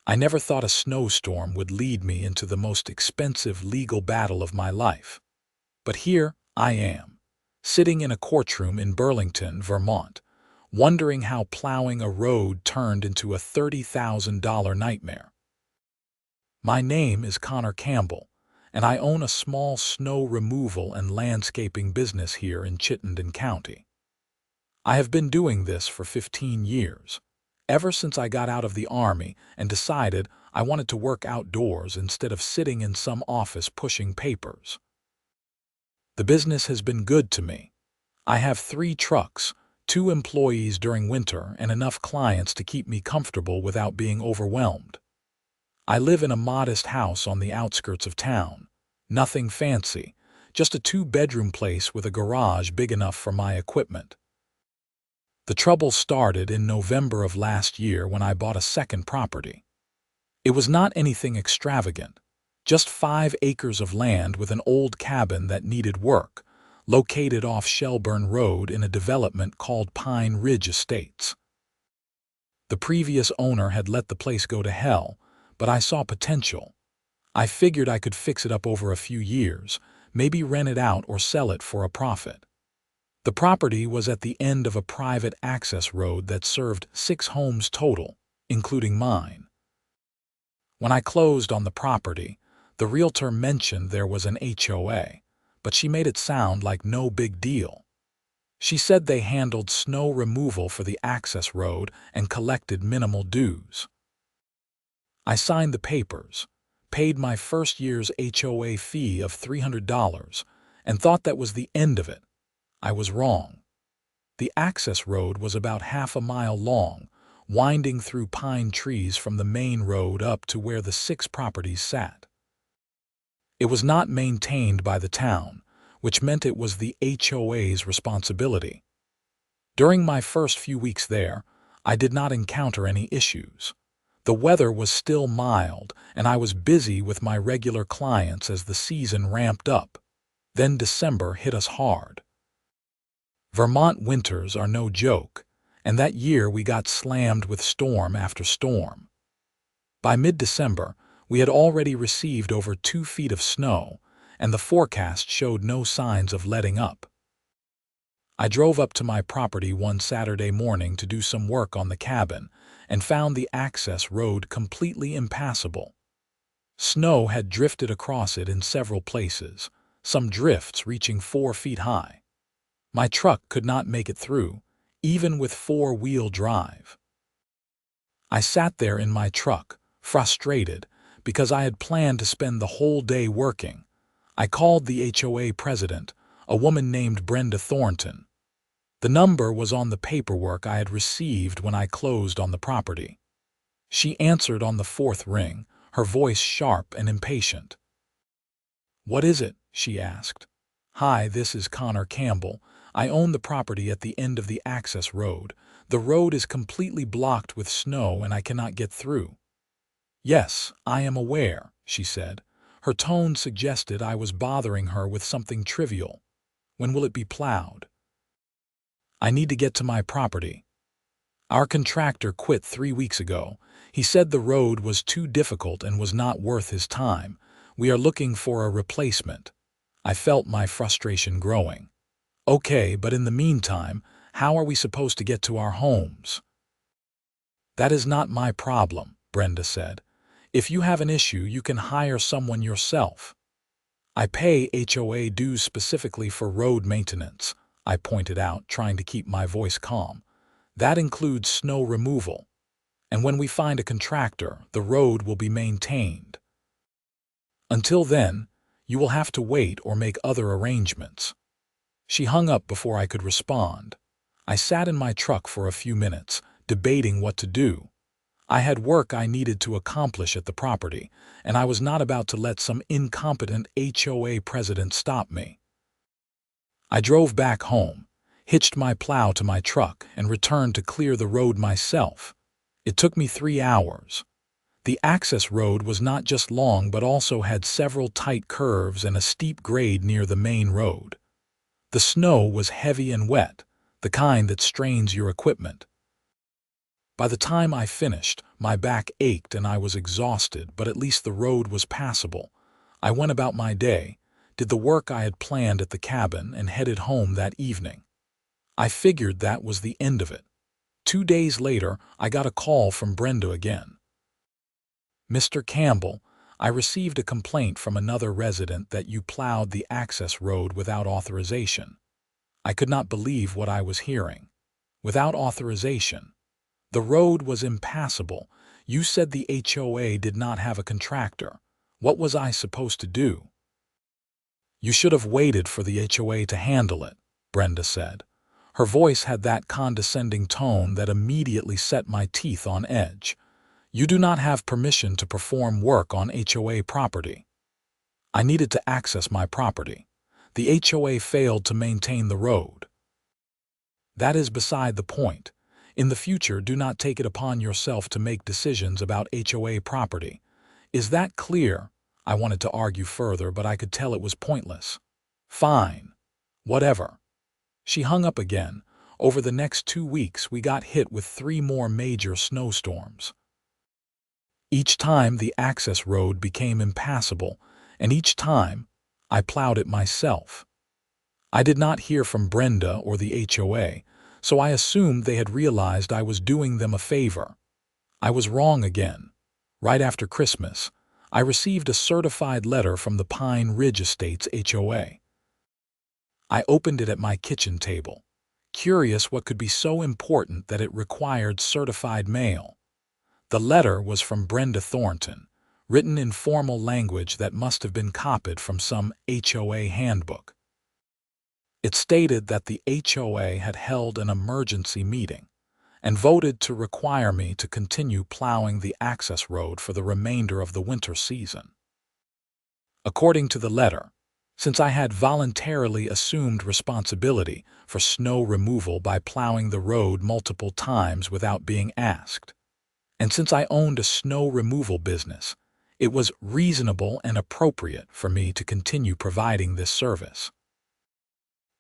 I never thought a snowstorm would lead me into the most expensive legal battle of my life. But here I am, sitting in a courtroom in Burlington, Vermont, wondering how plowing a road turned into a $30,000 nightmare. My name is Campbell, and I own a small snow removal and landscaping business here in Chittenden County. I have been doing this for 15 years, ever since I got out of the Army and decided I wanted to work outdoors instead of sitting in some office pushing papers. The business has been good to me. I have 3 trucks, 2 employees during winter, and enough clients to keep me comfortable without being overwhelmed. I live in a modest house on the outskirts of town. Nothing fancy, just a 2-bedroom place with a garage big enough for my equipment. The trouble started in November of last year when I bought a second property. It was not anything extravagant, just 5 acres of land with an old cabin that needed work, located off Shelburne Road in a development called Pine Ridge Estates. The previous owner had let the place go to hell, but I saw potential. I figured I could fix it up over a few years, maybe rent it out or sell it for a profit. The property was at the end of a private access road that served 6 homes total, including mine. When I closed on the property, the realtor mentioned there was an HOA, but she made it sound like no big deal. She said they handled snow removal for the access road and collected minimal dues. I signed the papers, paid my first year's HOA fee of $300, and thought that was the end of it. I was wrong. The access road was about half a mile long, winding through pine trees from the main road up to where the 6 properties sat. It was not maintained by the town, which meant it was the HOA's responsibility. During my first few weeks there, I did not encounter any issues. The weather was still mild, and I was busy with my regular clients as the season ramped up. Then December hit us hard. Vermont winters are no joke, and that year we got slammed with storm after storm. By mid-December, we had already received over 2 feet of snow, and the forecast showed no signs of letting up. I drove up to my property one Saturday morning to do some work on the cabin and found the access road completely impassable. Snow had drifted across it in several places, some drifts reaching 4 feet high. My truck could not make it through, even with 4-wheel drive. I sat there in my truck, frustrated, because I had planned to spend the whole day working. I called the HOA president, a woman named Brenda Thornton. The number was on the paperwork I had received when I closed on the property. She answered on the 4th ring, her voice sharp and impatient. "What is it?" she asked. "Hi, this is Campbell. I own the property at the end of the access road. The road is completely blocked with snow and I cannot get through." "Yes, I am aware," she said. Her tone suggested I was bothering her with something trivial. "When will it be plowed?" "I need to get to my property. Our contractor quit 3 weeks ago. He said the road was too difficult and was not worth his time. We are looking for a replacement." I felt my frustration growing. "Okay, but in the meantime, how are we supposed to get to our homes?" "That is not my problem," Brenda said. "If you have an issue, you can hire someone yourself." "I pay HOA dues specifically for road maintenance," I pointed out, trying to keep my voice calm. "That includes snow removal. And when we find a contractor, the road will be maintained. Until then, you will have to wait or make other arrangements." She hung up before I could respond. I sat in my truck for a few minutes, debating what to do. I had work I needed to accomplish at the property, and I was not about to let some incompetent HOA president stop me. I drove back home, hitched my plow to my truck, and returned to clear the road myself. It took me 3 hours. The access road was not just long but also had several tight curves and a steep grade near the main road. The snow was heavy and wet, the kind that strains your equipment. By the time I finished, My back ached and I was exhausted, but at least the road was passable. I went about my day, did the work I had planned at the cabin, and headed home that evening. I figured that was the end of it. 2 days later, I got a call from Brenda again. "Mr. Campbell, I received a complaint from another resident that you plowed the access road without authorization." I could not believe what I was hearing. Without authorization? The road was impassable. You said the HOA did not have a contractor. What was I supposed to do? "You should have waited for the HOA to handle it," Brenda said. Her voice had that condescending tone that immediately set my teeth on edge. "You do not have permission to perform work on HOA property." I needed to access my property. The HOA failed to maintain the road. "That is beside the point. In the future, do not take it upon yourself to make decisions about HOA property. Is that clear?" I wanted to argue further, but I could tell it was pointless. "Fine. Whatever." She hung up again. Over the next 2 weeks, we got hit with 3 more major snowstorms. Each time the access road became impassable, and each time I plowed it myself. I did not hear from Brenda or the HOA, so I assumed they had realized I was doing them a favor. I was wrong again. Right after Christmas, I received a certified letter from the Pine Ridge Estates HOA. I opened it at my kitchen table, curious what could be so important that it required certified mail. The letter was from Brenda Thornton, written in formal language that must have been copied from some HOA handbook. It stated that the HOA had held an emergency meeting and voted to require me to continue plowing the access road for the remainder of the winter season. According to the letter, since I had voluntarily assumed responsibility for snow removal by plowing the road multiple times without being asked, and since I owned a snow removal business, it was reasonable and appropriate for me to continue providing this service.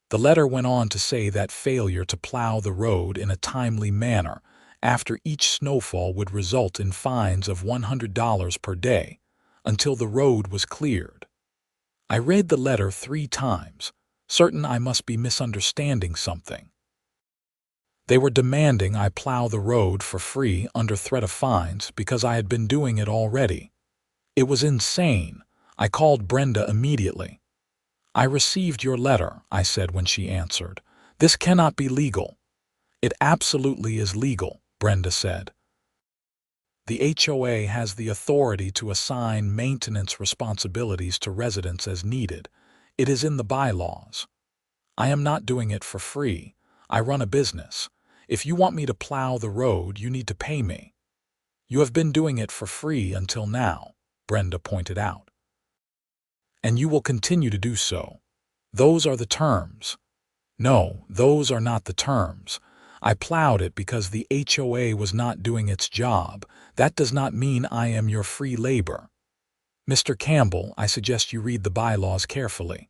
The letter went on to say that failure to plow the road in a timely manner after each snowfall would result in fines of $100 per day until the road was cleared. I read the letter 3 times, certain I must be misunderstanding something. They were demanding I plow the road for free under threat of fines because I had been doing it already. It was insane. I called Brenda immediately. "I received your letter," I said when she answered. "This cannot be legal." "It absolutely is legal," Brenda said. "The HOA has the authority to assign maintenance responsibilities to residents as needed. It is in the bylaws. I am not doing it for free. I run a business. If you want me to plow the road, you need to pay me." "You have been doing it for free until now," Brenda pointed out. "And you will continue to do so. Those are the terms." "No, those are not the terms. I plowed it because the HOA was not doing its job. That does not mean I am your free labor." "Mr. Campbell, I suggest you read the bylaws carefully.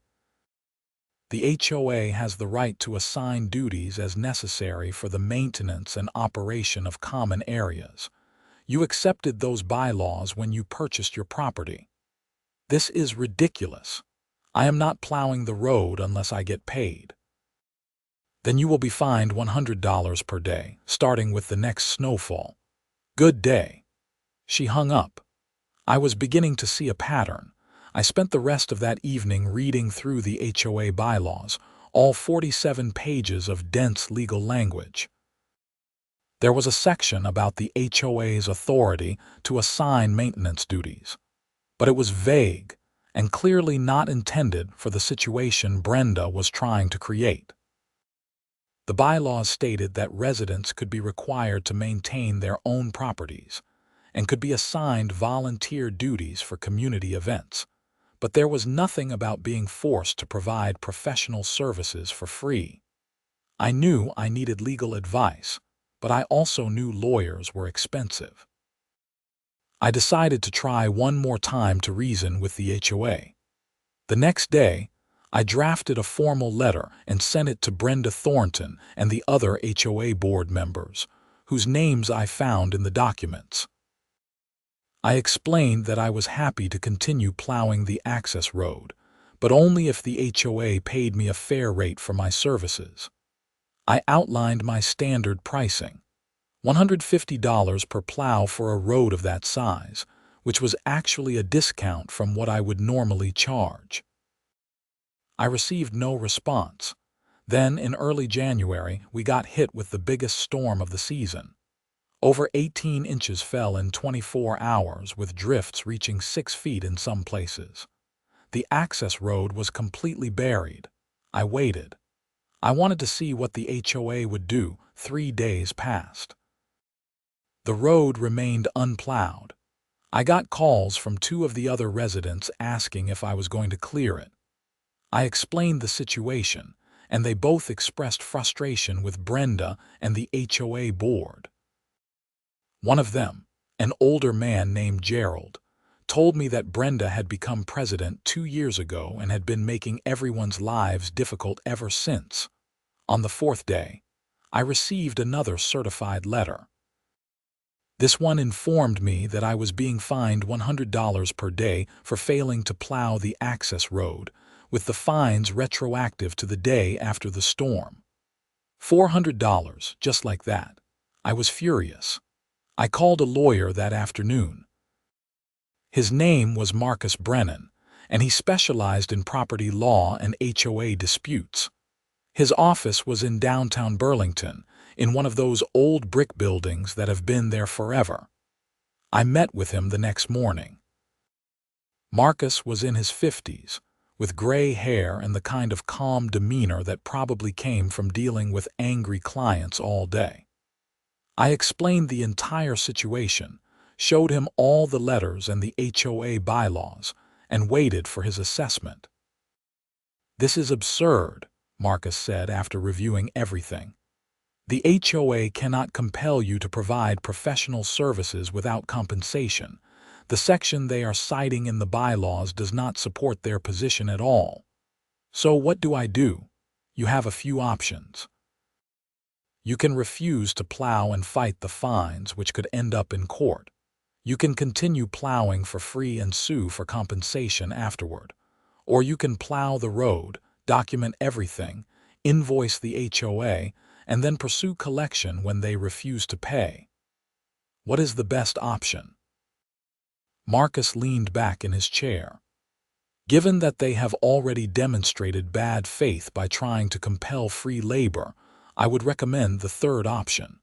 The HOA has the right to assign duties as necessary for the maintenance and operation of common areas. You accepted those bylaws when you purchased your property. This is ridiculous. I am not plowing the road unless I get paid." "Then you will be fined $100 per day, starting with the next snowfall. Good day." She hung up. I was beginning to see a pattern. I spent the rest of that evening reading through the HOA bylaws, all 47 pages of dense legal language. There was a section about the HOA's authority to assign maintenance duties, but it was vague and clearly not intended for the situation Brenda was trying to create. The bylaws stated that residents could be required to maintain their own properties and could be assigned volunteer duties for community events, but there was nothing about being forced to provide professional services for free. I knew I needed legal advice, but I also knew lawyers were expensive. I decided to try one more time to reason with the HOA. The next day, I drafted a formal letter and sent it to Brenda Thornton and the other HOA board members, whose names I found in the documents. I explained that I was happy to continue plowing the access road, but only if the HOA paid me a fair rate for my services. I outlined my standard pricing, $150 per plow for a road of that size, which was actually a discount from what I would normally charge. I received no response. Then, in early January, we got hit with the biggest storm of the season. Over 18 inches fell in 24 hours, with drifts reaching 6 feet in some places. The access road was completely buried. I waited. I wanted to see what the HOA would do. 3 days passed. The road remained unplowed. I got calls from 2 of the other residents asking if I was going to clear it. I explained the situation, and they both expressed frustration with Brenda and the HOA board. One of them, an older man named Gerald, told me that Brenda had become president 2 years ago and had been making everyone's lives difficult ever since. On the 4th day, I received another certified letter. This one informed me that I was being fined $100 per day for failing to plow the access road, with the fines retroactive to the day after the storm. $400, just like that. I was furious. I called a lawyer that afternoon. His name was Marcus Brennan, and he specialized in property law and HOA disputes. His office was in downtown Burlington, in one of those old brick buildings that have been there forever. I met with him the next morning. Marcus was in his 50s, with gray hair and the kind of calm demeanor that probably came from dealing with angry clients all day. I explained the entire situation, showed him all the letters and the HOA bylaws, and waited for his assessment. "This is absurd," Marcus said after reviewing everything. "The HOA cannot compel you to provide professional services without compensation. The section they are citing in the bylaws does not support their position at all. So what do I do? You have a few options. You can refuse to plow and fight the fines, which could end up in court. You can continue plowing for free and sue for compensation afterward. Or you can plow the road, document everything, invoice the HOA, and then pursue collection when they refuse to pay. What is the best option?" Marcus leaned back in his chair. "Given that they have already demonstrated bad faith by trying to compel free labor, I would recommend the third option.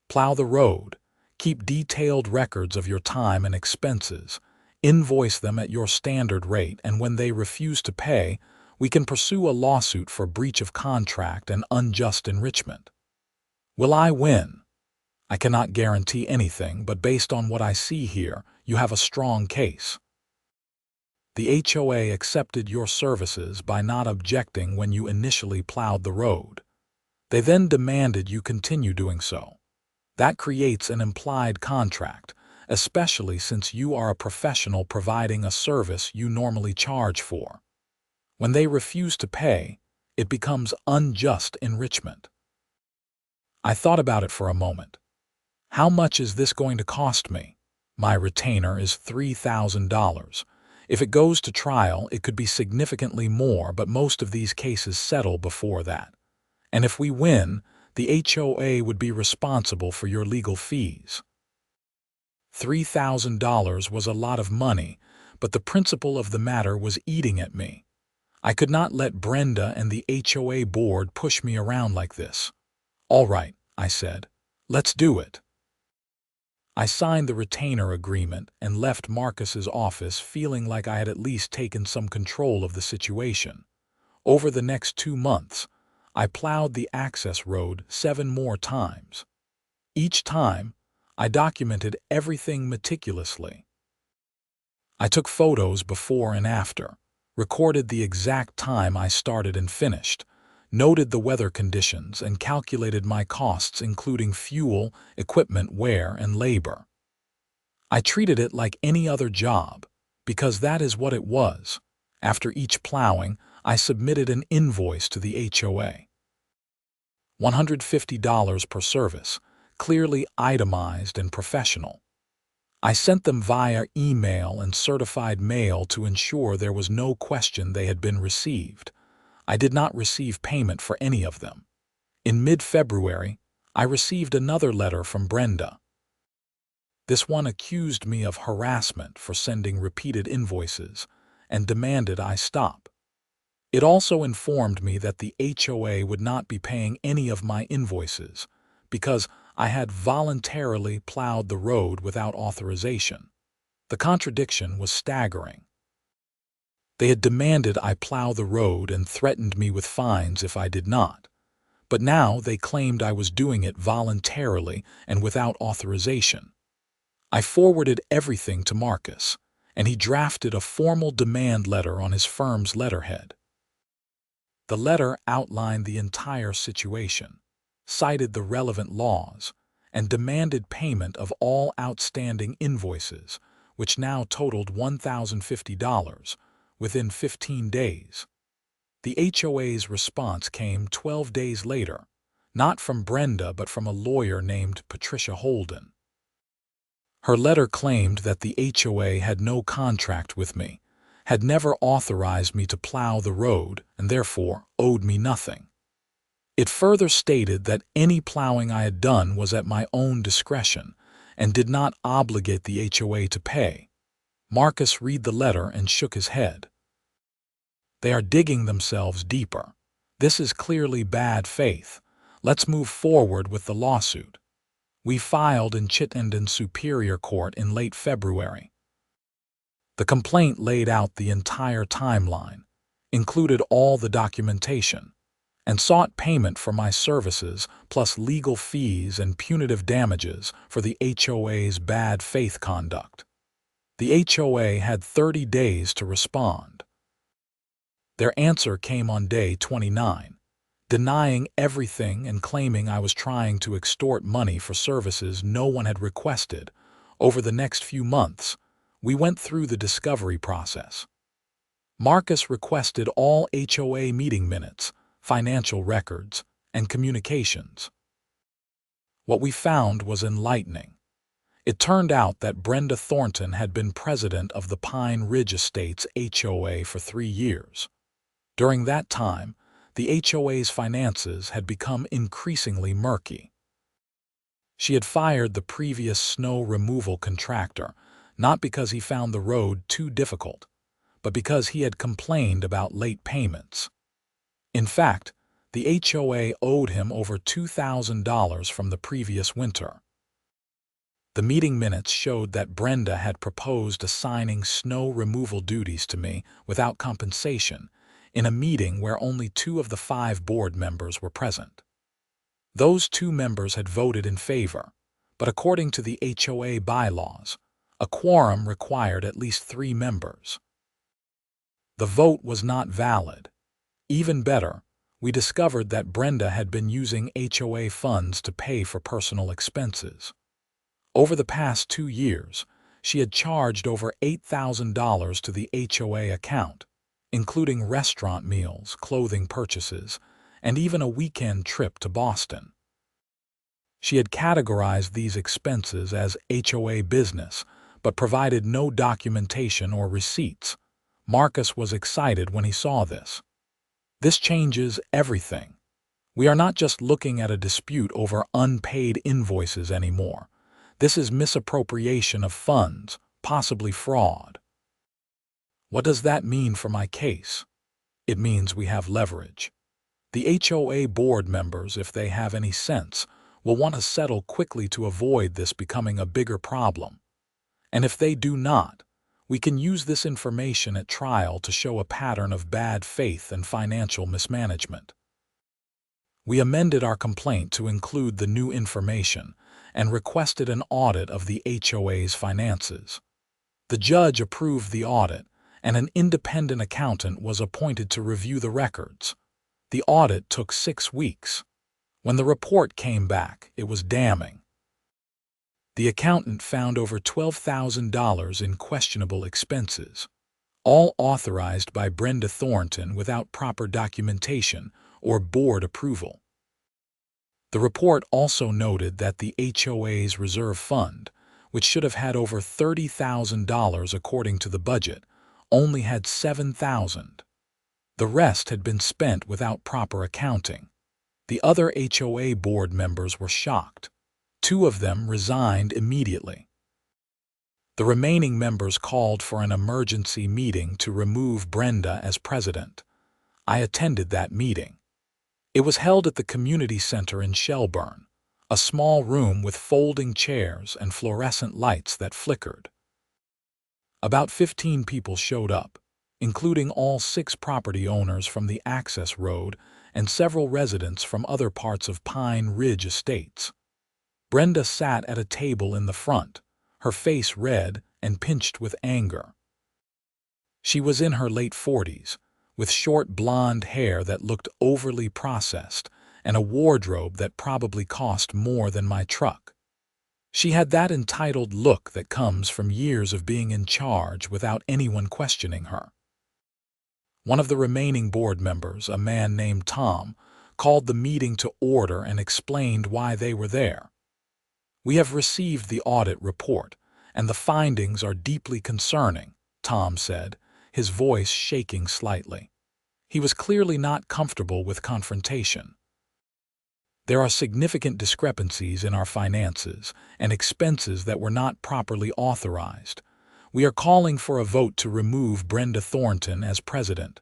Plow the road, keep detailed records of your time and expenses, invoice them at your standard rate, and when they refuse to pay, we can pursue a lawsuit for breach of contract and unjust enrichment. Will I win? I cannot guarantee anything, but based on what I see here, you have a strong case. The HOA accepted your services by not objecting when you initially plowed the road. They then demanded you continue doing so. That creates an implied contract, especially since you are a professional providing a service you normally charge for. When they refuse to pay, it becomes unjust enrichment." I thought about it for a moment. How much is this going to cost me? My retainer is $3,000. If it goes to trial, it could be significantly more, but most of these cases settle before that. And if we win, the HOA would be responsible for your legal fees. $3,000 was a lot of money, but the principle of the matter was eating at me. I could not let Brenda and the HOA board push me around like this. "All right," I said. "Let's do it." I signed the retainer agreement and left Marcus's office feeling like I had at least taken some control of the situation. Over the next 2 months, I plowed the access road 7 more times. Each time, I documented everything meticulously. I took photos before and after, recorded the exact time I started and finished, noted the weather conditions, and calculated my costs including fuel, equipment wear, and labor. I treated it like any other job, because that is what it was. After each plowing, I submitted an invoice to the HOA. $150 per service, clearly itemized and professional. I sent them via email and certified mail to ensure there was no question they had been received. I did not receive payment for any of them. In mid-February, I received another letter from Brenda. This one accused me of harassment for sending repeated invoices and demanded I stop. It also informed me that the HOA would not be paying any of my invoices because I had voluntarily plowed the road without authorization. The contradiction was staggering. They had demanded I plow the road and threatened me with fines if I did not. But now they claimed I was doing it voluntarily and without authorization. I forwarded everything to Marcus, and he drafted a formal demand letter on his firm's letterhead. The letter outlined the entire situation, cited the relevant laws, and demanded payment of all outstanding invoices, which now totaled $1,050, within 15 days. The HOA's response came 12 days later, not from Brenda but from a lawyer named Patricia Holden. Her letter claimed that the HOA had no contract with me, had never authorized me to plow the road, and therefore owed me nothing. It further stated that any plowing I had done was at my own discretion and did not obligate the HOA to pay. Marcus read the letter and shook his head. They are digging themselves deeper. This is clearly bad faith. Let's move forward with the lawsuit. We filed in Chittenden Superior Court in late February. The complaint laid out the entire timeline, included all the documentation, and sought payment for my services plus legal fees and punitive damages for the HOA's bad faith conduct. The HOA had 30 days to respond. Their answer came on day 29, denying everything and claiming I was trying to extort money for services no one had requested. Over the next few months, we went through the discovery process. Marcus requested all HOA meeting minutes, financial records, and communications. What we found was enlightening. It turned out that Brenda Thornton had been president of the Pine Ridge Estates HOA for 3 years. During that time, the HOA's finances had become increasingly murky. She had fired the previous snow removal contractor, not because he found the road too difficult, but because he had complained about late payments. In fact, the HOA owed him over $2,000 from the previous winter. The meeting minutes showed that Brenda had proposed assigning snow removal duties to me without compensation in a meeting where only 2 of the 5 board members were present. Those 2 members had voted in favor, but according to the HOA bylaws, a quorum required at least 3 members. The vote was not valid. Even better, we discovered that Brenda had been using HOA funds to pay for personal expenses. Over the past 2 years, she had charged over $8,000 to the HOA account, including restaurant meals, clothing purchases, and even a weekend trip to Boston. She had categorized these expenses as HOA business, but provided no documentation or receipts. Marcus was excited when he saw this. This changes everything. We are not just looking at a dispute over unpaid invoices anymore. This is misappropriation of funds, possibly fraud. What does that mean for my case? It means we have leverage. The HOA board members, if they have any sense, will want to settle quickly to avoid this becoming a bigger problem. And if they do not, we can use this information at trial to show a pattern of bad faith and financial mismanagement. We amended our complaint to include the new information and requested an audit of the HOA's finances. The judge approved the audit, and an independent accountant was appointed to review the records. The audit took 6 weeks. When the report came back, it was damning. The accountant found over $12,000 in questionable expenses, all authorized by Brenda Thornton without proper documentation or board approval. The report also noted that the HOA's reserve fund, which should have had over $30,000 according to the budget, only had $7,000. The rest had been spent without proper accounting. The other HOA board members were shocked. 2 of them resigned immediately. The remaining members called for an emergency meeting to remove Brenda as president. I attended that meeting. It was held at the community center in Shelburne, a small room with folding chairs and fluorescent lights that flickered. About 15 people showed up, including all 6 property owners from the access road and several residents from other parts of Pine Ridge Estates. Brenda sat at a table in the front, her face red and pinched with anger. She was in her late 40s, with short blonde hair that looked overly processed and a wardrobe that probably cost more than my truck. She had that entitled look that comes from years of being in charge without anyone questioning her. One of the remaining board members, a man named Tom, called the meeting to order and explained why they were there. "We have received the audit report, and the findings are deeply concerning," Tom said, his voice shaking slightly. He was clearly not comfortable with confrontation. "There are significant discrepancies in our finances and expenses that were not properly authorized. We are calling for a vote to remove Brenda Thornton as president."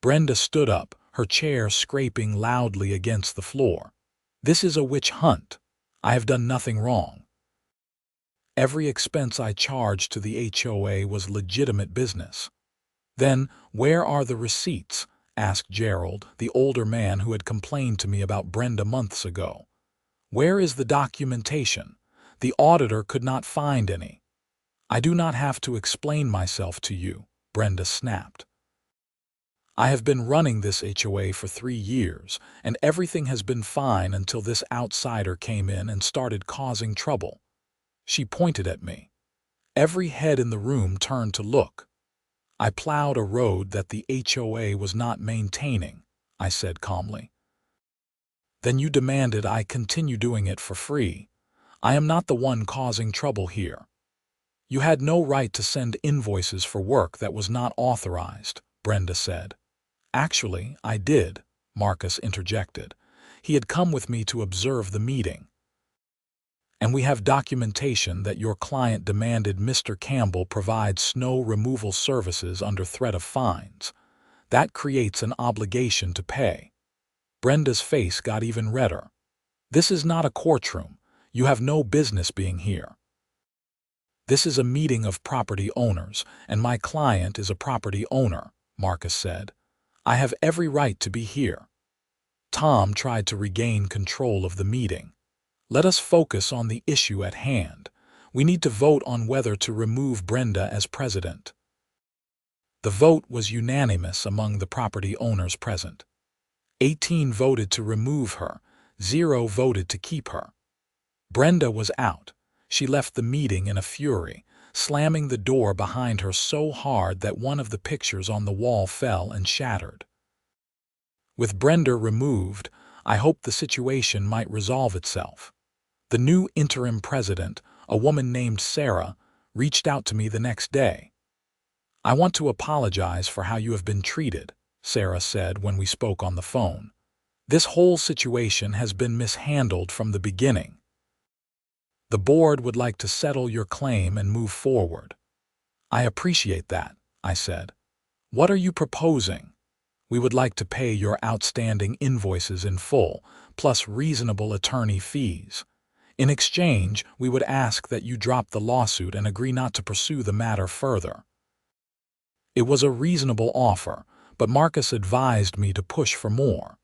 Brenda stood up, her chair scraping loudly against the floor. "This is a witch hunt. I have done nothing wrong. Every expense I charged to the HOA was legitimate business." "Then, where are the receipts?" asked Gerald, the older man who had complained to me about Brenda months ago. "Where is the documentation? The auditor could not find any." "I do not have to explain myself to you," Brenda snapped. "I have been running this HOA for 3 years, and everything has been fine until this outsider came in and started causing trouble." She pointed at me. Every head in the room turned to look. "I plowed a road that the HOA was not maintaining," I said calmly. "Then you demanded I continue doing it for free. I am not the one causing trouble here." "You had no right to send invoices for work that was not authorized," Brenda said. "Actually, I did," Marcus interjected. He had come with me to observe the meeting. "And we have documentation that your client demanded Mr. Campbell provide snow removal services under threat of fines. That creates an obligation to pay." Brenda's face got even redder. "This is not a courtroom. You have no business being here." "This is a meeting of property owners, and my client is a property owner," Marcus said. "I have every right to be here." Tom tried to regain control of the meeting. "Let us focus on the issue at hand. We need to vote on whether to remove Brenda as president." The vote was unanimous among the property owners present. 18 voted to remove her, 0 voted to keep her. Brenda was out. She left the meeting in a fury, slamming the door behind her so hard that one of the pictures on the wall fell and shattered. With Brenda removed, I hoped the situation might resolve itself. The new interim president, a woman named Sarah, reached out to me the next day. "I want to apologize for how you have been treated," Sarah said when we spoke on the phone. "This whole situation has been mishandled from the beginning. The board would like to settle your claim and move forward." "I appreciate that," I said. "What are you proposing?" "We would like to pay your outstanding invoices in full, plus reasonable attorney fees. In exchange, we would ask that you drop the lawsuit and agree not to pursue the matter further." It was a reasonable offer, but Marcus advised me to push for more.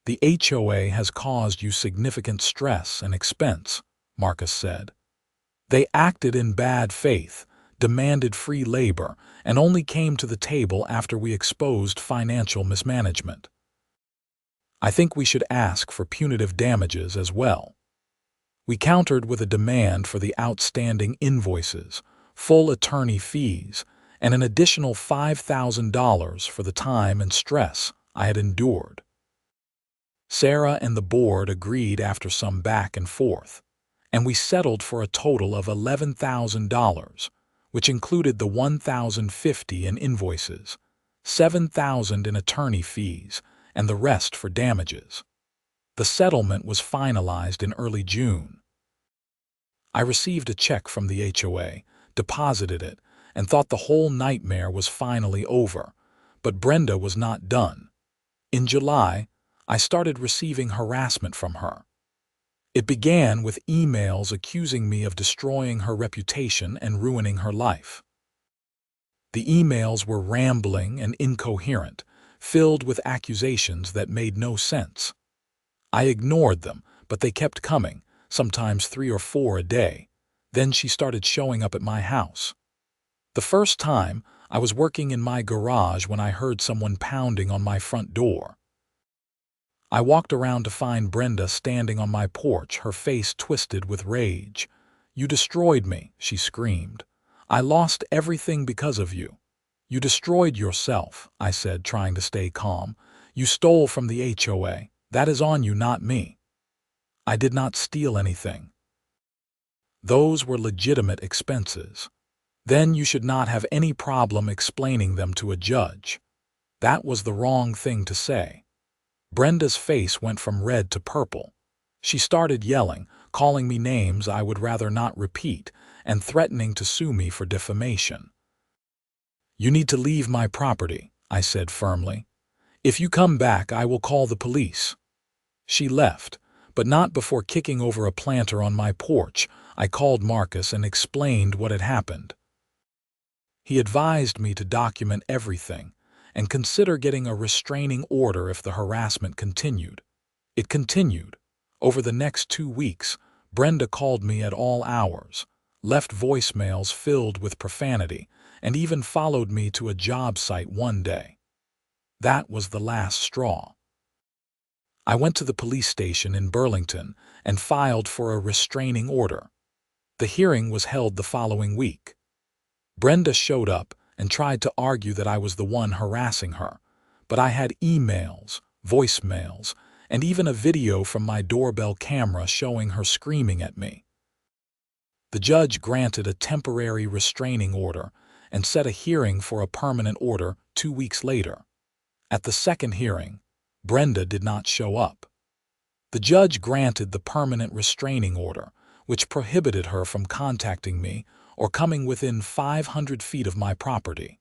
"The HOA has caused you significant stress and expense," Marcus said. "They acted in bad faith, demanded free labor, and only came to the table after we exposed financial mismanagement. I think we should ask for punitive damages as well." We countered with a demand for the outstanding invoices, full attorney fees, and an additional $5,000 for the time and stress I had endured. Sarah and the board agreed after some back and forth. and we settled for a total of $11,000, which included the $1,050 in invoices, $7,000 in attorney fees, and the rest for damages. The settlement was finalized in early June. I received a check from the HOA, deposited it, and thought the whole nightmare was finally over, but Brenda was not done. In July, I started receiving harassment from her. It began with emails accusing me of destroying her reputation and ruining her life. The emails were rambling and incoherent, filled with accusations that made no sense. I ignored them, but they kept coming, sometimes 3 or 4 a day. Then she started showing up at my house. The first time, I was working in my garage when I heard someone pounding on my front door. I walked around to find Brenda standing on my porch, her face twisted with rage. "You destroyed me," she screamed. "I lost everything because of you." "You destroyed yourself," I said, trying to stay calm. "You stole from the HOA. That is on you, not me." "I did not steal anything. Those were legitimate expenses. Then you should not have any problem explaining them to a judge." That was the wrong thing to say. Brenda's face went from red to purple. She started yelling, calling me names I would rather not repeat, and threatening to sue me for defamation. "You need to leave my property," I said firmly. "If you come back, I will call the police." She left, but not before kicking over a planter on my porch. I called Marcus and explained what had happened. He advised me to document everything and consider getting a restraining order if the harassment continued. It continued. Over the next 2 weeks, Brenda called me at all hours, left voicemails filled with profanity, and even followed me to a job site one day. That was the last straw. I went to the police station in Burlington and filed for a restraining order. The hearing was held the following week. Brenda showed up and tried to argue that I was the one harassing her, but I had emails, voicemails, and even a video from my doorbell camera showing her screaming at me. The judge granted a temporary restraining order and set a hearing for a permanent order 2 weeks later. At the second hearing, Brenda did not show up. The judge granted the permanent restraining order, which prohibited her from contacting me or coming within 500 feet of my property.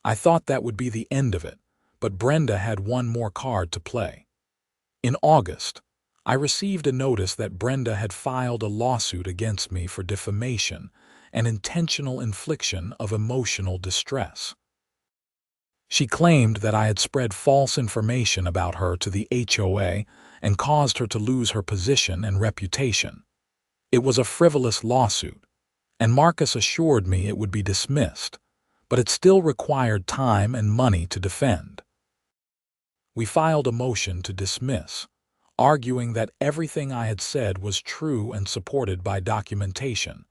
I thought that would be the end of it, but Brenda had one more card to play. In August, I received a notice that Brenda had filed a lawsuit against me for defamation and intentional infliction of emotional distress. She claimed that I had spread false information about her to the HOA and caused her to lose her position and reputation. It was a frivolous lawsuit, and Marcus assured me it would be dismissed, but it still required time and money to defend. We filed a motion to dismiss, arguing that everything I had said was true and supported by documentation,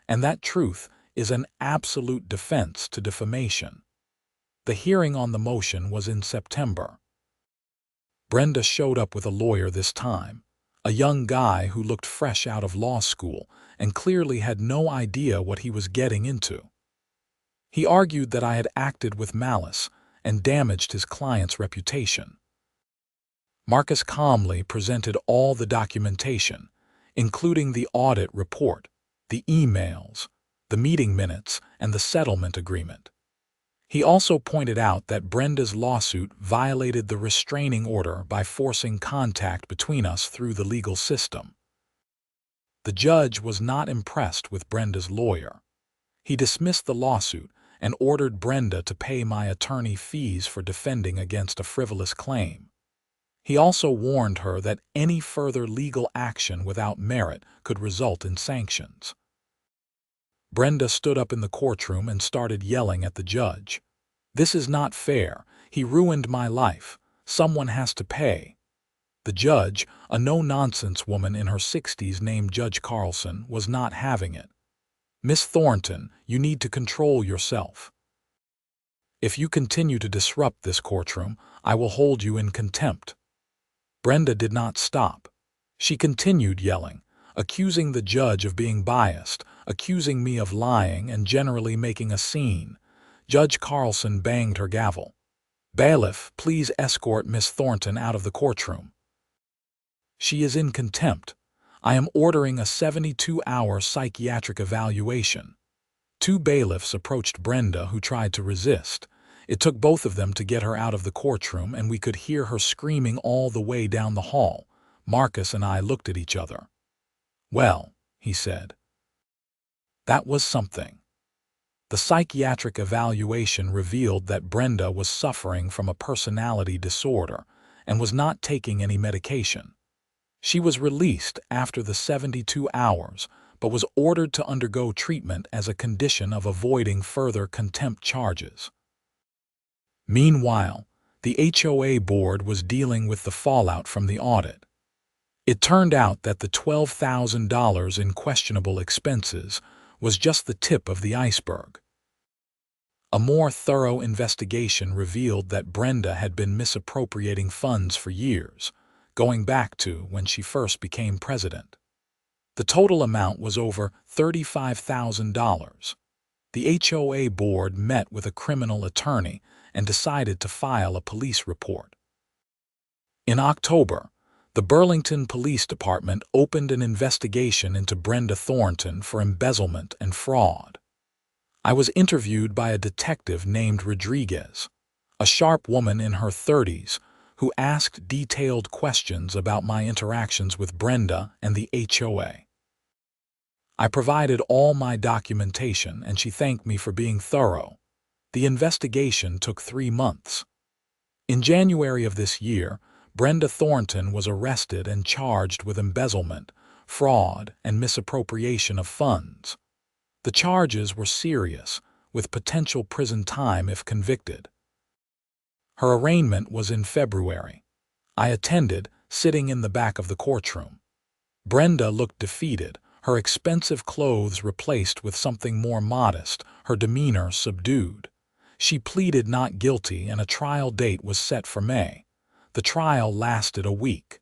and that truth is an absolute defense to defamation. The hearing on the motion was in September. Brenda showed up with a lawyer this time, a young guy who looked fresh out of law school and clearly had no idea what he was getting into. He argued that I had acted with malice and damaged his client's reputation. Marcus calmly presented all the documentation, including the audit report, the emails, the meeting minutes, and the settlement agreement. He also pointed out that Brenda's lawsuit violated the restraining order by forcing contact between us through the legal system. The judge was not impressed with Brenda's lawyer. He dismissed the lawsuit and ordered Brenda to pay my attorney fees for defending against a frivolous claim. He also warned her that any further legal action without merit could result in sanctions. Brenda stood up in the courtroom and started yelling at the judge. "This is not fair. He ruined my life. Someone has to pay." The judge, a no-nonsense woman in her 60s named Judge Carlson, was not having it. "Miss Thornton, you need to control yourself. If you continue to disrupt this courtroom, I will hold you in contempt." Brenda did not stop. She continued yelling, accusing the judge of being biased, accusing me of lying, and generally making a scene. Judge Carlson banged her gavel. "Bailiff, please escort Miss Thornton out of the courtroom. She is in contempt. I am ordering a 72-hour psychiatric evaluation." Two bailiffs approached Brenda, who tried to resist. It took both of them to get her out of the courtroom, and we could hear her screaming all the way down the hall. Marcus and I looked at each other. "Well," he said, "that was something." The psychiatric evaluation revealed that Brenda was suffering from a personality disorder and was not taking any medication. She was released after the 72 hours, but was ordered to undergo treatment as a condition of avoiding further contempt charges. Meanwhile, the HOA board was dealing with the fallout from the audit. It turned out that the $12,000 in questionable expenses was just the tip of the iceberg. A more thorough investigation revealed that Brenda had been misappropriating funds for years, going back to when she first became president. The total amount was over $35,000. The HOA board met with a criminal attorney and decided to file a police report. In October, the Burlington Police Department opened an investigation into Brenda Thornton for embezzlement and fraud. I was interviewed by a detective named Rodriguez, a sharp woman in her 30s, who asked detailed questions about my interactions with Brenda and the HOA. I provided all my documentation, and she thanked me for being thorough. The investigation took 3 months. In January of this year, Brenda Thornton was arrested and charged with embezzlement, fraud, and misappropriation of funds. The charges were serious, with potential prison time if convicted. Her arraignment was in February. I attended, sitting in the back of the courtroom. Brenda looked defeated, her expensive clothes replaced with something more modest, her demeanor subdued. She pleaded not guilty, and a trial date was set for May. The trial lasted a week.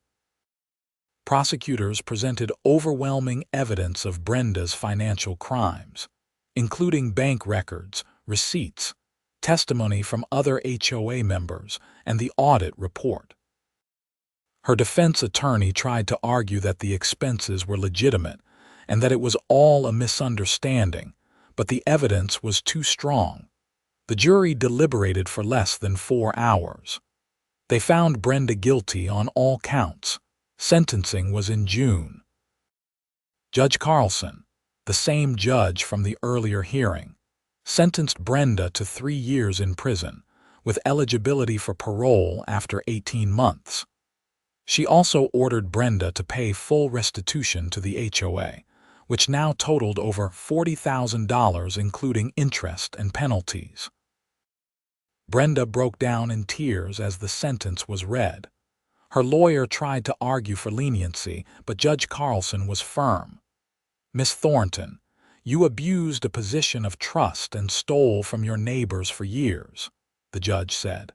Prosecutors presented overwhelming evidence of Brenda's financial crimes, including bank records, receipts, testimony from other HOA members, and the audit report. Her defense attorney tried to argue that the expenses were legitimate and that it was all a misunderstanding, but the evidence was too strong. The jury deliberated for less than 4 hours. They found Brenda guilty on all counts. Sentencing was in June. Judge Carlson, the same judge from the earlier hearing, sentenced Brenda to 3 years in prison, with eligibility for parole after 18 months. She also ordered Brenda to pay full restitution to the HOA, which now totaled over $40,000 including interest and penalties. Brenda broke down in tears as the sentence was read. Her lawyer tried to argue for leniency, but Judge Carlson was firm. "Miss Thornton, you abused a position of trust and stole from your neighbors for years," the judge said.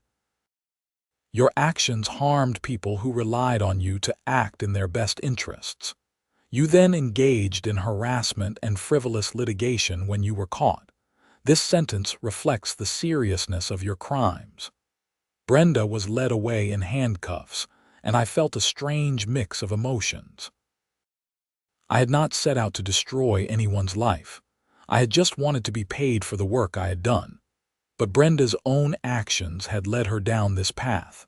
"Your actions harmed people who relied on you to act in their best interests. You then engaged in harassment and frivolous litigation when you were caught. This sentence reflects the seriousness of your crimes." Brenda was led away in handcuffs, and I felt a strange mix of emotions. I had not set out to destroy anyone's life. I had just wanted to be paid for the work I had done. But Brenda's own actions had led her down this path.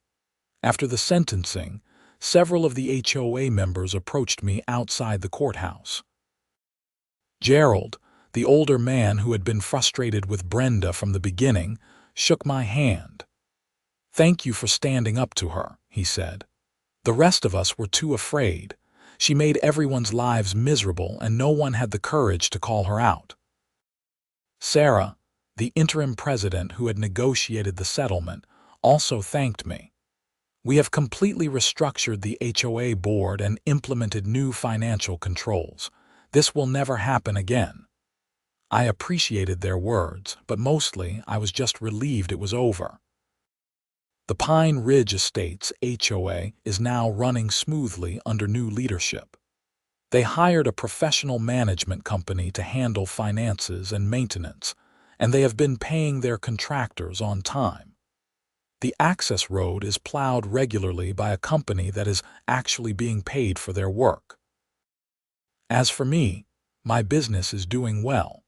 After the sentencing, several of the HOA members approached me outside the courthouse. Gerald, the older man who had been frustrated with Brenda from the beginning, shook my hand. "Thank you for standing up to her," he said. "The rest of us were too afraid. She made everyone's lives miserable, and no one had the courage to call her out." Sarah, the interim president who had negotiated the settlement, also thanked me. "We have completely restructured the HOA board and implemented new financial controls. This will never happen again." I appreciated their words, but mostly I was just relieved it was over. The Pine Ridge Estates HOA is now running smoothly under new leadership. They hired a professional management company to handle finances and maintenance, and they have been paying their contractors on time. The access road is plowed regularly by a company that is actually being paid for their work. As for me, my business is doing well.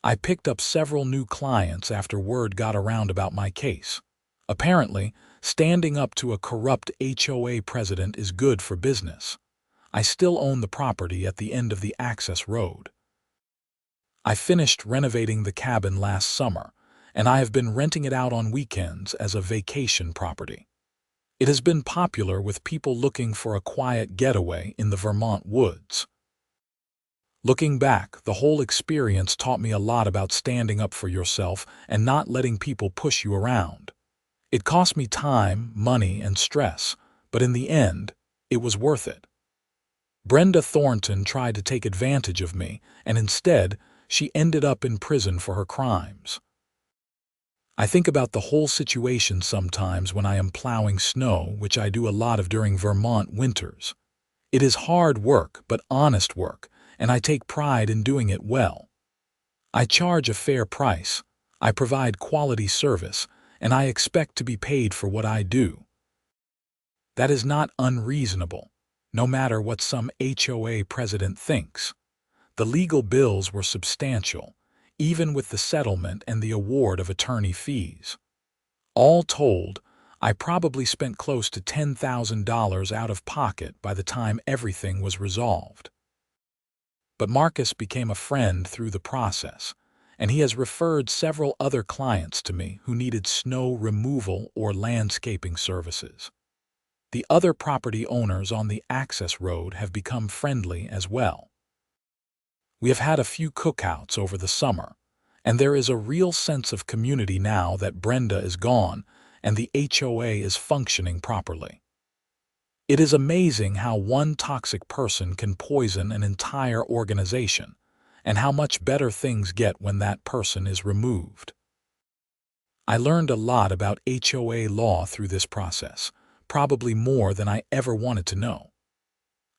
I picked up several new clients after word got around about my case. Apparently, standing up to a corrupt HOA president is good for business. I still own the property at the end of the access road. I finished renovating the cabin last summer, and I have been renting it out on weekends as a vacation property. It has been popular with people looking for a quiet getaway in the Vermont woods. Looking back, the whole experience taught me a lot about standing up for yourself and not letting people push you around. It cost me time, money, and stress, but in the end, it was worth it. Brenda Thornton tried to take advantage of me, and instead, she ended up in prison for her crimes. I think about the whole situation sometimes when I am plowing snow, which I do a lot of during Vermont winters. It is hard work, but honest work, and I take pride in doing it well. I charge a fair price, I provide quality service, and I expect to be paid for what I do. That is not unreasonable, no matter what some HOA president thinks. The legal bills were substantial, even with the settlement and the award of attorney fees. All told, I probably spent close to $10,000 out of pocket by the time everything was resolved. But Marcus became a friend through the process, and he has referred several other clients to me who needed snow removal or landscaping services. The other property owners on the access road have become friendly as well. We have had a few cookouts over the summer, and there is a real sense of community now that Brenda is gone and the HOA is functioning properly. It is amazing how one toxic person can poison an entire organization, and how much better things get when that person is removed. I learned a lot about HOA law through this process, probably more than I ever wanted to know.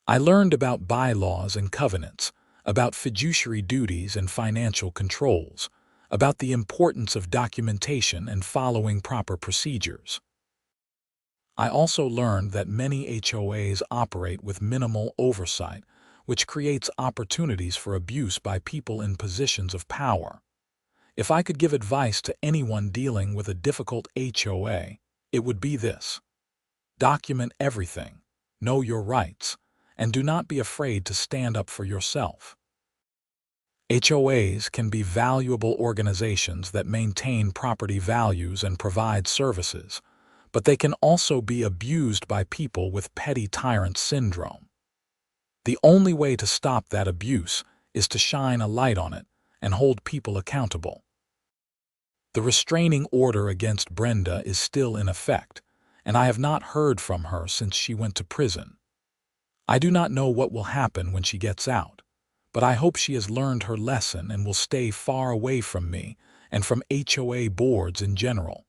I learned about bylaws and covenants, about fiduciary duties and financial controls, about the importance of documentation and following proper procedures. I also learned that many HOAs operate with minimal oversight, which creates opportunities for abuse by people in positions of power. If I could give advice to anyone dealing with a difficult HOA, it would be this: document everything, know your rights, and do not be afraid to stand up for yourself. HOAs can be valuable organizations that maintain property values and provide services, but they can also be abused by people with petty tyrant syndrome. The only way to stop that abuse is to shine a light on it and hold people accountable. The restraining order against Brenda is still in effect, and I have not heard from her since she went to prison. I do not know what will happen when she gets out, but I hope she has learned her lesson and will stay far away from me and from HOA boards in general.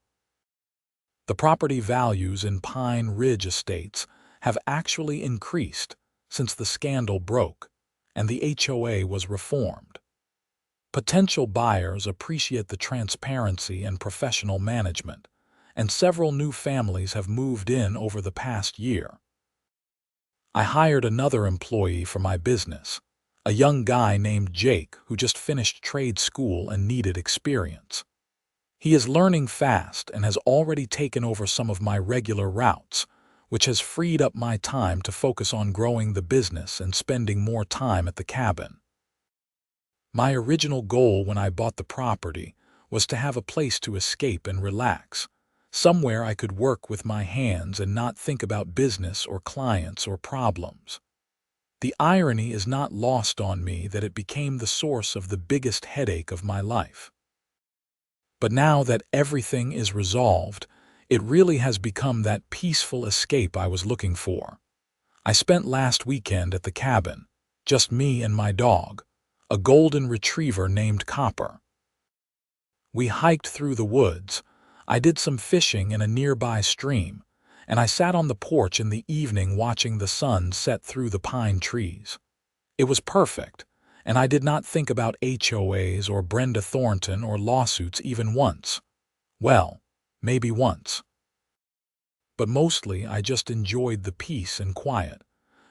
The property values in Pine Ridge estates have actually increased since the scandal broke and the HOA was reformed. Potential buyers appreciate the transparency and professional management, and several new families have moved in over the past year. I hired another employee for my business, a young guy named Jake who just finished trade school and needed experience. He is learning fast and has already taken over some of my regular routes, which has freed up my time to focus on growing the business and spending more time at the cabin. My original goal when I bought the property was to have a place to escape and relax, somewhere I could work with my hands and not think about business or clients or problems. The irony is not lost on me that it became the source of the biggest headache of my life. But now that everything is resolved, it really has become that peaceful escape I was looking for. I spent last weekend at the cabin, just me and my dog, a golden retriever named Copper. We hiked through the woods, I did some fishing in a nearby stream, and I sat on the porch in the evening watching the sun set through the pine trees. It was perfect, and I did not think about HOAs or Brenda Thornton or lawsuits even once. Well, maybe once. But mostly I just enjoyed the peace and quiet,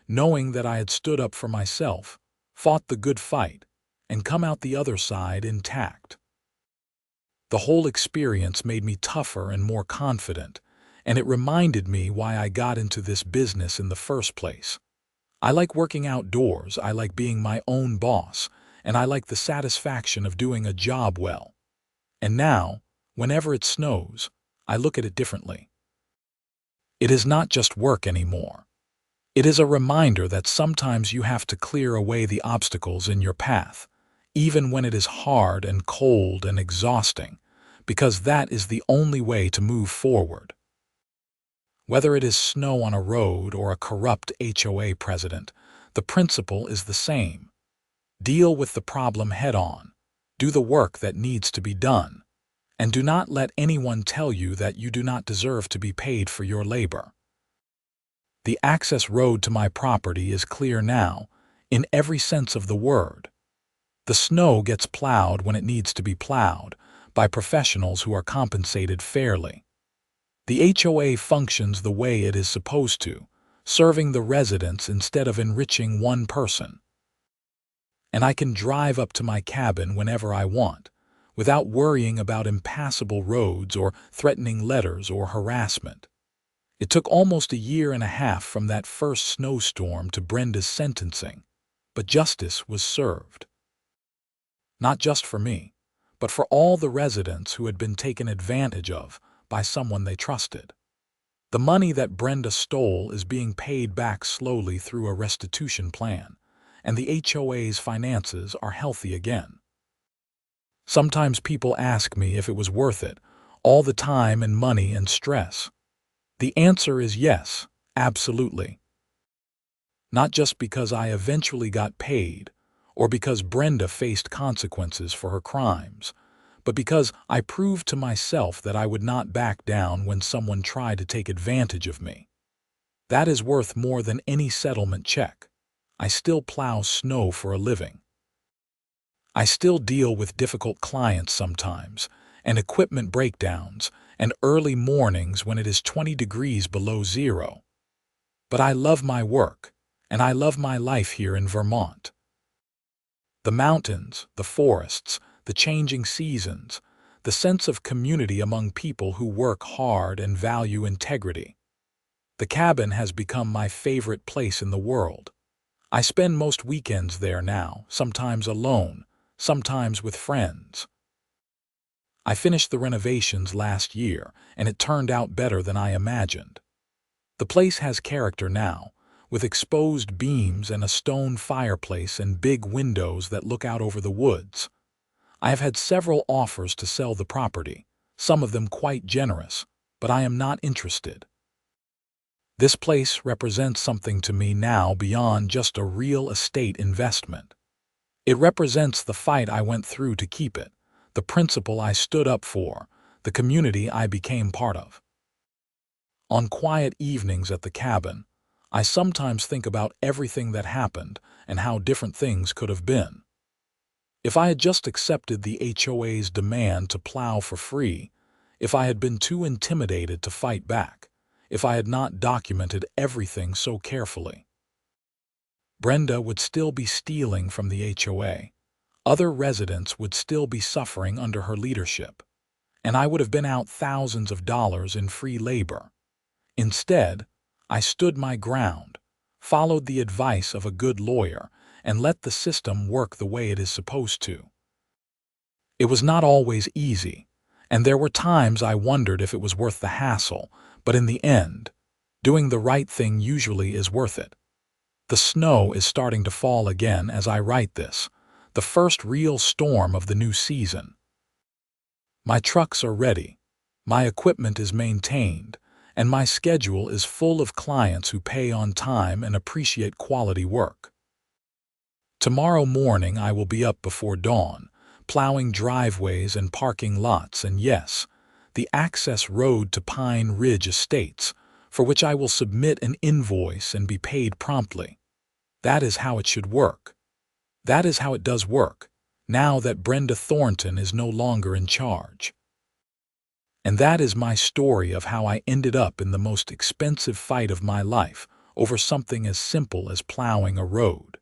knowing that I had stood up for myself, fought the good fight, and come out the other side intact. The whole experience made me tougher and more confident, and it reminded me why I got into this business in the first place. I like working outdoors, I like being my own boss, and I like the satisfaction of doing a job well. And now, whenever it snows, I look at it differently. It is not just work anymore. It is a reminder that sometimes you have to clear away the obstacles in your path, even when it is hard and cold and exhausting, because that is the only way to move forward. Whether it is snow on a road or a corrupt HOA president, the principle is the same. Deal with the problem head-on, do the work that needs to be done, and do not let anyone tell you that you do not deserve to be paid for your labor. The access road to my property is clear now, in every sense of the word. The snow gets plowed when it needs to be plowed, by professionals who are compensated fairly. The HOA functions the way it is supposed to, serving the residents instead of enriching one person. And I can drive up to my cabin whenever I want, without worrying about impassable roads or threatening letters or harassment. It took almost a year and a half from that first snowstorm to Brenda's sentencing, but justice was served. Not just for me, but for all the residents who had been taken advantage of by someone they trusted. The money that Brenda stole is being paid back slowly through a restitution plan, and the HOA's finances are healthy again. Sometimes people ask me if it was worth it, all the time and money and stress. The answer is yes, absolutely. Not just because I eventually got paid, or because Brenda faced consequences for her crimes, but because I proved to myself that I would not back down when someone tried to take advantage of me. That is worth more than any settlement check. I still plow snow for a living. I still deal with difficult clients sometimes, and equipment breakdowns, and early mornings when it is 20 degrees below zero. But I love my work, and I love my life here in Vermont. The mountains, the forests, the changing seasons, the sense of community among people who work hard and value integrity. The cabin has become my favorite place in the world. I spend most weekends there now, sometimes alone, sometimes with friends. I finished the renovations last year, and it turned out better than I imagined. The place has character now, with exposed beams and a stone fireplace and big windows that look out over the woods. I have had several offers to sell the property, some of them quite generous, but I am not interested. This place represents something to me now beyond just a real estate investment. It represents the fight I went through to keep it, the principle I stood up for, the community I became part of. On quiet evenings at the cabin, I sometimes think about everything that happened and how different things could have been. If I had just accepted the HOA's demand to plow for free, if I had been too intimidated to fight back, if I had not documented everything so carefully. Brenda would still be stealing from the HOA. Other residents would still be suffering under her leadership, and I would have been out thousands of dollars in free labor. Instead, I stood my ground, followed the advice of a good lawyer, and let the system work the way it is supposed to. It was not always easy, and there were times I wondered if it was worth the hassle, but in the end, doing the right thing usually is worth it. The snow is starting to fall again as I write this, the first real storm of the new season. My trucks are ready, my equipment is maintained, and my schedule is full of clients who pay on time and appreciate quality work. Tomorrow morning I will be up before dawn, plowing driveways and parking lots, and yes, the access road to Pine Ridge Estates, for which I will submit an invoice and be paid promptly. That is how it should work. That is how it does work, now that Brenda Thornton is no longer in charge. And that is my story of how I ended up in the most expensive fight of my life over something as simple as plowing a road.